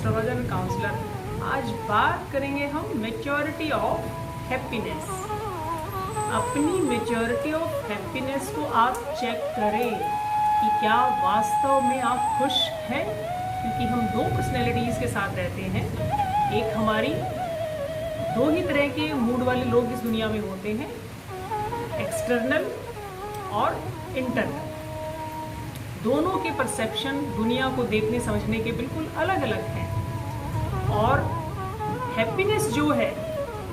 Astrologer and counsellor. आज बात करेंगे हम मैच्योरिटी ऑफ हैप्पीनेस। अपनी मैच्योरिटी ऑफ हैप्पीनेस को आप चेक करें कि क्या वास्तव में आप खुश हैं, क्योंकि हम दो पर्सनैलिटीज़ के साथ रहते हैं। एक हमारी दो ही तरह के मूड वाले लोग इस दुनिया में होते हैं, एक्सटर्नल और इंटरनल। दोनों के परसेप्शन दुनिया को देखने समझने के बिल्कुल अलग अलग हैं। और हैप्पीनेस जो है,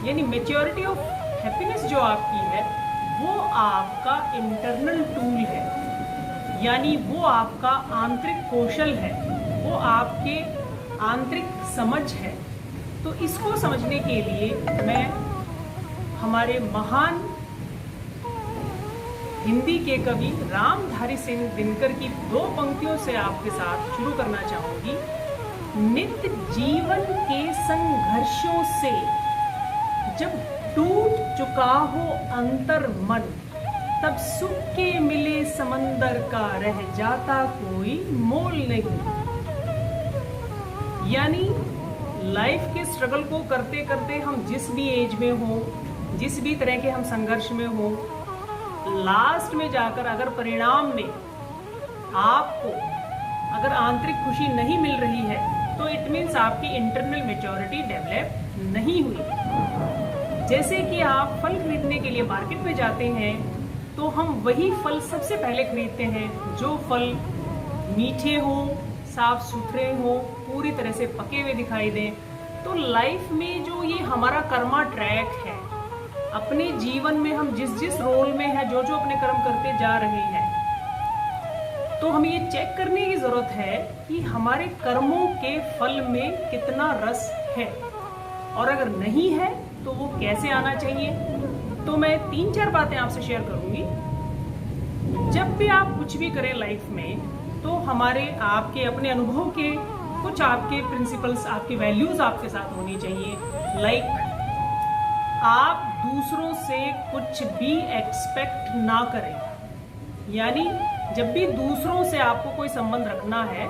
यानी मैच्योरिटी ऑफ हैप्पीनेस जो आपकी है, वो आपका इंटरनल टूल है, यानी वो आपका आंतरिक कौशल है, वो आपके आंतरिक समझ है। तो इसको समझने के लिए मैं हमारे महान हिंदी के कवि रामधारी सिंह दिनकर की दो पंक्तियों से आपके साथ शुरू करना चाहूंगी। नित्य जीवन के संघर्षों से जब टूट चुका हो अंतर मन, तब सुख के मिले समंदर का रह जाता कोई मोल नहीं। यानी लाइफ के स्ट्रगल को करते करते हम जिस भी एज में हो, जिस भी तरह के हम संघर्ष में हो, लास्ट में जाकर अगर परिणाम में आपको अगर आंतरिक खुशी नहीं मिल रही है, तो इट मीन्स आपकी इंटरनल मैच्योरिटी डेवलप नहीं हुई। जैसे कि आप फल खरीदने के लिए मार्केट में जाते हैं, तो हम वही फल सबसे पहले खरीदते हैं जो फल मीठे हो, साफ सुथरे हो, पूरी तरह से पके हुए दिखाई दें। तो लाइफ में जो ये हमारा कर्मा ट्रैक है, अपने जीवन में हम जिस जिस रोल में है, जो जो अपने कर्म करते जा रहे हैं, तो हमें ये चेक करने की जरूरत है कि हमारे कर्मों के फल में कितना रस है, और अगर नहीं है तो वो कैसे आना चाहिए। तो मैं 3-4 बातें आपसे शेयर करूंगी। जब भी आप कुछ भी करें लाइफ में, तो हमारे आपके अपने अनुभव के कुछ आपके प्रिंसिपल्स, आपकी वैल्यूज आपके साथ होनी चाहिए। लाइक आप दूसरों से कुछ भी एक्सपेक्ट ना करें। यानी जब भी दूसरों से आपको कोई संबंध रखना है,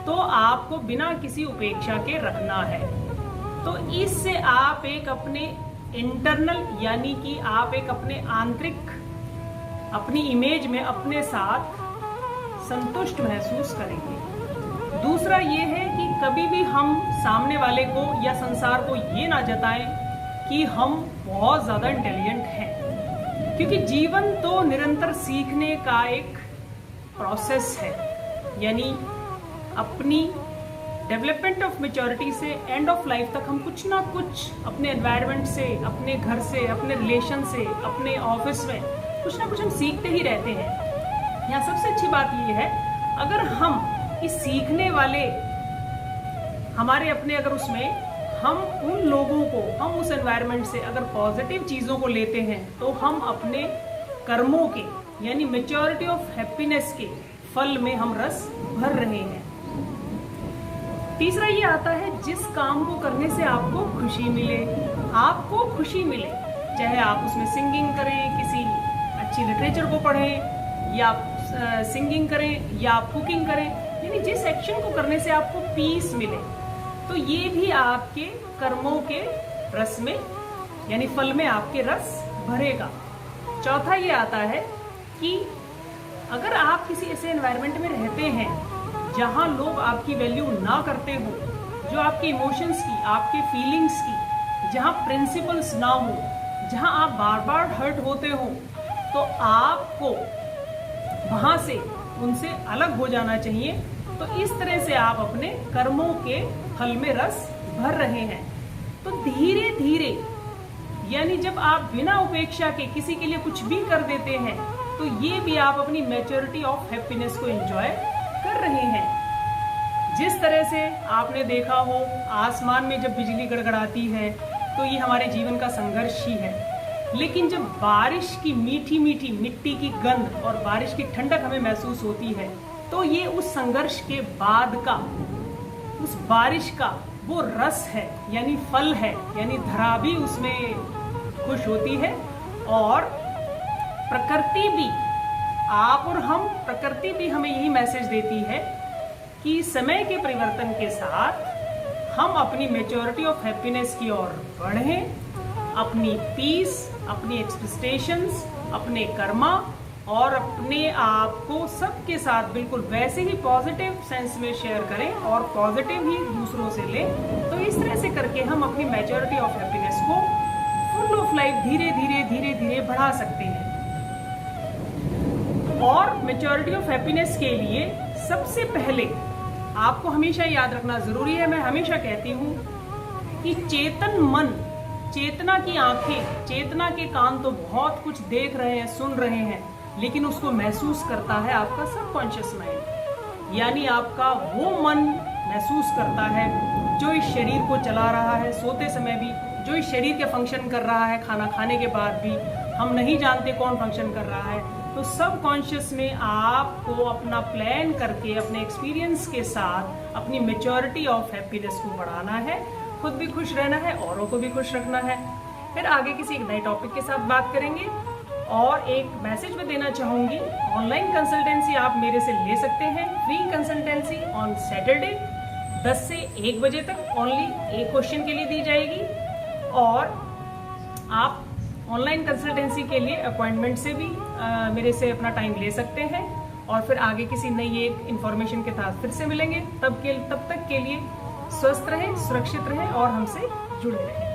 तो आपको बिना किसी उपेक्षा के रखना है। तो इससे आप एक अपने इंटरनल, यानी कि आप एक अपने आंतरिक, अपनी इमेज में अपने साथ संतुष्ट महसूस करेंगे। दूसरा ये है कि कभी भी हम सामने वाले को या संसार को ये ना जताएं कि हम बहुत ज़्यादा इंटेलिजेंट हैं, क्योंकि जीवन तो निरंतर सीखने का एक प्रोसेस है। यानी अपनी डेवलपमेंट ऑफ मैच्योरिटी से एंड ऑफ लाइफ तक हम कुछ ना कुछ अपने एनवायरनमेंट से, अपने घर से, अपने रिलेशन से, अपने ऑफिस में कुछ ना कुछ हम सीखते ही रहते हैं। यहाँ सबसे अच्छी बात ये है, अगर हम इस सीखने वाले हमारे अपने, अगर उसमें हम उन लोगों को, हम उस एनवायरनमेंट से अगर पॉजिटिव चीज़ों को लेते हैं, तो हम अपने कर्मों के, यानी मैच्योरिटी ऑफ हैप्पीनेस के फल में हम रस भर रहे हैं। तीसरा ये आता है, जिस काम को करने से आपको खुशी मिले, आपको खुशी मिले, चाहे आप उसमें सिंगिंग करें, किसी अच्छी लिटरेचर को पढ़ें, या आप सिंगिंग करें, या आप कुकिंग करें, यानी जिस एक्शन को करने से आपको पीस मिले, तो ये भी आपके कर्मों के रस में, यानी फल में आपके रस भरेगा। चौथा ये आता है कि अगर आप किसी ऐसे एनवायरनमेंट में रहते हैं जहां लोग आपकी वैल्यू ना करते हो, जो आपके इमोशंस की, आपके फीलिंग्स की, जहां प्रिंसिपल्स ना हो, जहां आप बार बार हर्ट होते हो, तो आपको वहां से, उनसे अलग हो जाना चाहिए। तो इस तरह से आप अपने कर्मों के फल में रस भर रहे हैं। तो धीरे धीरे, यानी जब आप बिना उपेक्षा के किसी के लिए कुछ भी कर देते हैं, तो ये भी आप अपनी मैच्योरिटी ऑफ हैप्पीनेस को एंजॉय कर रहे हैं। जिस तरह से आपने देखा हो, आसमान में जब बिजली गड़गड़ाती है, तो ये हमारे जीवन का संघर्ष ही है। लेकिन जब बारिश की मीठी मीठी मिट्टी की गंध और बारिश की ठंडक हमें महसूस होती है, तो ये उस संघर्ष के बाद का, उस बारिश का वो रस है, यानी फल है, यानी धरा भी उसमें खुश होती है। और प्रकृति भी, आप और हम, प्रकृति भी हमें यही मैसेज देती है कि समय के परिवर्तन के साथ हम अपनी मेच्योरिटी ऑफ हैप्पीनेस की ओर बढ़ें, अपनी पीस, अपनी एक्सपेक्टेशंस, अपने कर्मा और अपने आप को सबके साथ बिल्कुल वैसे ही पॉजिटिव सेंस में शेयर करें और पॉजिटिव ही दूसरों से लें। तो इस तरह से करके हम अपनी मेच्योरिटी ऑफ हैप्पीनेस को फुल ऑफ लाइफ धीरे धीरे बढ़ा सकते हैं। और मेच्योरिटी ऑफ हैप्पीनेस के लिए सबसे पहले आपको हमेशा याद रखना जरूरी है, मैं हमेशा कहती हूँ कि चेतन मन, चेतना की आंखें, चेतना के कान तो बहुत कुछ देख रहे हैं, सुन रहे हैं, लेकिन उसको महसूस करता है आपका सबकॉन्शियस माइंड, यानी आपका वो मन महसूस करता है जो इस शरीर को चला रहा है, सोते समय भी जो इस शरीर के फंक्शन कर रहा है, खाना खाने के बाद भी हम नहीं जानते कौन फंक्शन कर रहा है। तो सबकॉन्शियस में आपको अपना प्लान करके अपने एक्सपीरियंस के साथ अपनी मेच्योरिटी ऑफ हैप्पीनेस को बढ़ाना है, खुद भी खुश रहना है, औरों को भी खुश रखना है। फिर आगे किसी एक नए टॉपिक के साथ बात करेंगे। और एक मैसेज में देना चाहूंगी, ऑनलाइन कंसल्टेंसी आप मेरे से ले सकते हैं, फ्री कंसल्टेंसी ऑन सैटरडे 10 से 1 बजे तक ओनली एक क्वेश्चन के लिए दी जाएगी। और आप ऑनलाइन कंसल्टेंसी के लिए अपॉइंटमेंट से भी मेरे से अपना टाइम ले सकते हैं। और फिर आगे किसी नई एक इन्फॉर्मेशन के साथ फिर से मिलेंगे। तब तक के लिए स्वस्थ रहें, सुरक्षित रहें और हमसे जुड़े रहें।